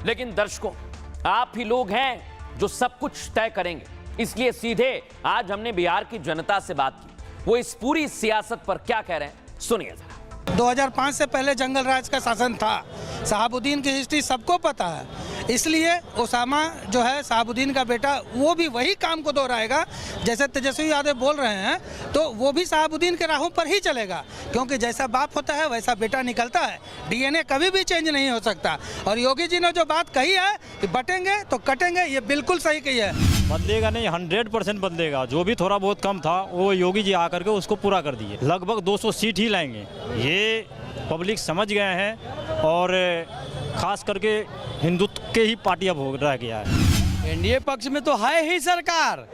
लेकिन दर्शकों, आप ही लोग हैं जो सब कुछ तय करेंगे, इसलिए सीधे आज हमने बिहार की जनता से बात की। वो इस पूरी सियासत पर क्या कह रहे हैं, सुनिए जरा। 2005 से पहले जंगल राज का शासन था। शहाबुद्दीन की हिस्ट्री सबको पता है, इसलिए ओसामा जो है शहाबुद्दीन का बेटा, वो भी वही काम को दोहराएगा जैसे तेजस्वी यादव बोल रहे हैं, तो वो भी शहाबुद्दीन के राहों पर ही चलेगा, क्योंकि जैसा बाप होता है वैसा बेटा निकलता है। डीएनए कभी भी चेंज नहीं हो सकता। और योगी जी ने जो बात कही है कि बटेंगे तो कटेंगे, ये बिल्कुल सही कही है। बदलेगा नहीं, 100% बदलेगा। जो भी थोड़ा बहुत कम था वो योगी जी आकर के उसको पूरा कर दिए। लगभग 200 सीट ही लाएंगे, ये पब्लिक समझ गए हैं। और खास करके हिंदुत्व के ही पार्टी अब हो रह गया है। एनडीए पक्ष में तो है ही सरकार,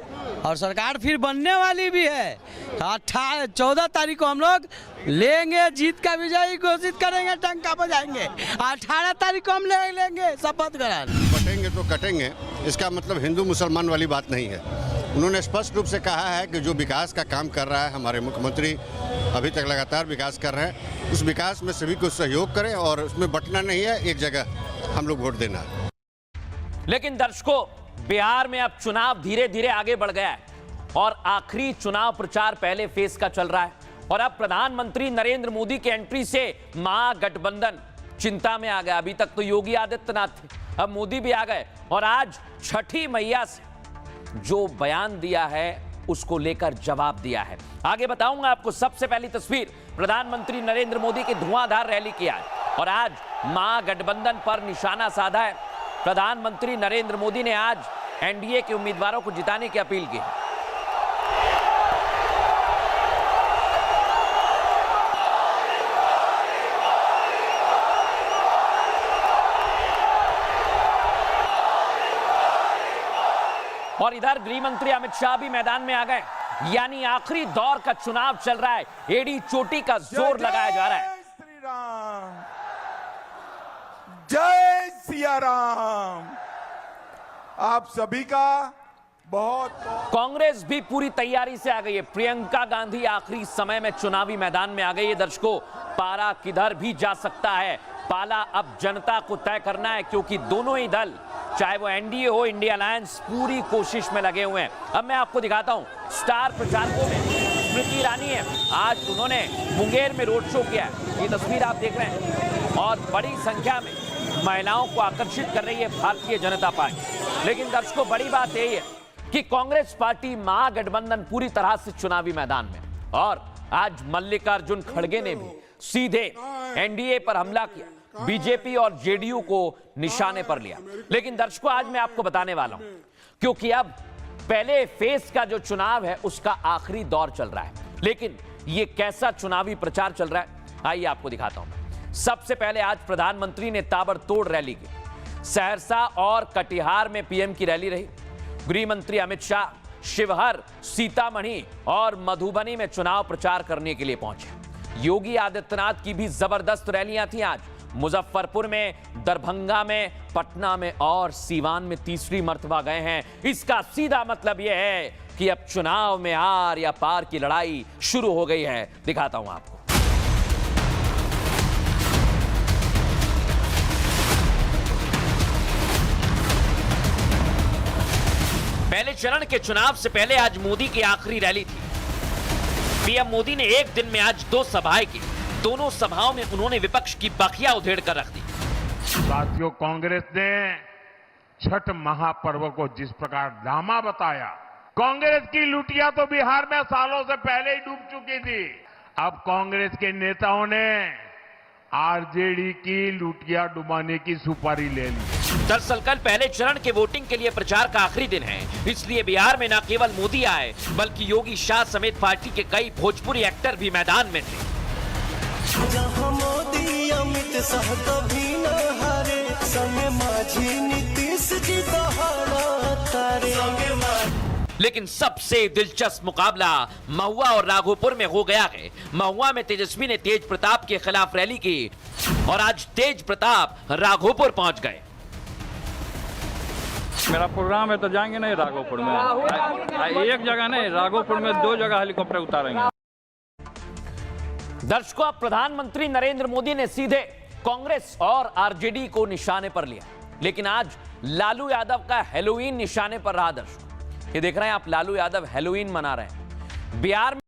और सरकार फिर बनने वाली भी है। 14 तारीख को हम लोग लेंगे, जीत का विजयी घोषित करेंगे, टंका बजाएंगे। 18 तारीख को हम लेंगे शपथ करार। बटेंगे तो कटेंगे, इसका मतलब हिंदू मुसलमान वाली बात नहीं है। उन्होंने स्पष्ट रूप से कहा है कि जो विकास का काम कर रहा है हमारे मुख्यमंत्री, अभी तक लगातार विकास कर रहे हैं, उस विकास में सभी को सहयोग करें और उसमें बटना नहीं है, एक जगह हम लोग वोट देना है। लेकिन दर्शकों, बिहार में अब चुनाव धीरे धीरे आगे बढ़ गया है और आखिरी चुनाव प्रचार पहले फेज का चल रहा है। और अब प्रधानमंत्री नरेंद्र मोदी की एंट्री से महागठबंधन चिंता में आ गया। अभी तक तो योगी आदित्यनाथ थे, अब मोदी भी आ गए और आज छठी मैया से जो बयान दिया है उसको लेकर जवाब दिया है। आगे बताऊंगा आपको। सबसे पहली तस्वीर प्रधानमंत्री नरेंद्र मोदी की धुआंधार रैली की है और आज महागठबंधन पर निशाना साधा है। प्रधानमंत्री नरेंद्र मोदी ने आज एनडीए के उम्मीदवारों को जिताने की अपील की। और इधर गृह मंत्री अमित शाह भी मैदान में आ गए। यानी आखिरी दौर का चुनाव चल रहा है, एड़ी चोटी का जोर लगाया जा रहा है। श्री राम, जय सिया राम। आप सभी का बहुत कांग्रेस भी पूरी तैयारी से आ गई है। प्रियंका गांधी आखिरी समय में चुनावी मैदान में आ गई है। दर्शकों, पारा किधर भी जा सकता है, पाला अब जनता को तय करना है, क्योंकि दोनों ही दल, चाहे वो एनडीए हो, इंडिया अलायंस, पूरी कोशिश में लगे हुए हैं। अब मैं आपको दिखाता हूं स्टार प्रचारकों में स्मृति ईरानी है। आज उन्होंने मुंगेर में रोड शो किया है, ये तस्वीर आप देख रहे हैं। और बड़ी संख्या में महिलाओं को आकर्षित कर रही है भारतीय जनता पार्टी। लेकिन दर्शकों, बड़ी बात यही है कि कांग्रेस पार्टी महागठबंधन पूरी तरह से चुनावी मैदान में, और आज मल्लिकार्जुन खड़गे ने भी सीधे एनडीए पर हमला किया, बीजेपी और जेडीयू को निशाने पर लिया। लेकिन दर्शकों, आज मैं आपको बताने वाला हूं, क्योंकि अब पहले फेज का जो चुनाव है उसका आखिरी दौर चल रहा है। लेकिन ये कैसा चुनावी प्रचार चल रहा है, आइए आपको दिखाता हूं। सबसे पहले आज प्रधानमंत्री ने ताबड़तोड़ रैली की। सहरसा और कटिहार में पीएम की रैली रही। गृह मंत्री अमित शाह शिवहर, सीतामढ़ी और मधुबनी में चुनाव प्रचार करने के लिए पहुंचे। योगी आदित्यनाथ की भी जबरदस्त रैलियां थी आज। मुजफ्फरपुर में, दरभंगा में, पटना में और सीवान में तीसरी मर्तबा गए हैं। इसका सीधा मतलब यह है कि अब चुनाव में आर या पार की लड़ाई शुरू हो गई है। दिखाता हूं आपको। पहले चरण के चुनाव से पहले आज मोदी की आखिरी रैली थी। पीएम मोदी ने एक दिन में आज 2 सभाएं की। दोनों सभाओं में उन्होंने विपक्ष की बखिया उधेड़ कर रख दी। साथियों, कांग्रेस ने छठ महापर्व को जिस प्रकार ड्रामा बताया, कांग्रेस की लुटिया तो बिहार में सालों से पहले ही डूब चुकी थी। अब कांग्रेस के नेताओं ने आरजेडी की लुटिया डुबाने की सुपारी ले ली। दरअसल कल पहले चरण के वोटिंग के लिए प्रचार का आखिरी दिन है, इसलिए बिहार में न केवल मोदी आए बल्कि योगी शाह समेत पार्टी के कई भोजपुरी एक्टर भी मैदान में थे। जहाँ मोदी अमित शाह कभी न हारे, संगे माझी नीतीश जी दहाड़ा तारे। लेकिन सबसे दिलचस्प मुकाबला महुआ और राघोपुर में हो गया है। महुआ में तेजस्वी ने तेज प्रताप के खिलाफ रैली की और आज तेज प्रताप राघोपुर पहुंच गए। मेरा प्रोग्राम है तो जाएंगे नहीं राघोपुर में, एक जगह नहीं, राघोपुर में 2 जगह हेलीकॉप्टर उतारेंगे। दर्शकों, प्रधानमंत्री नरेंद्र मोदी ने सीधे कांग्रेस और आरजेडी को निशाने पर लिया। लेकिन आज लालू यादव का हैलोवीन निशाने पर रहा। दर्शकों, ये देख रहे हैं आप, लालू यादव हैलोवीन मना रहे हैं। बिहार में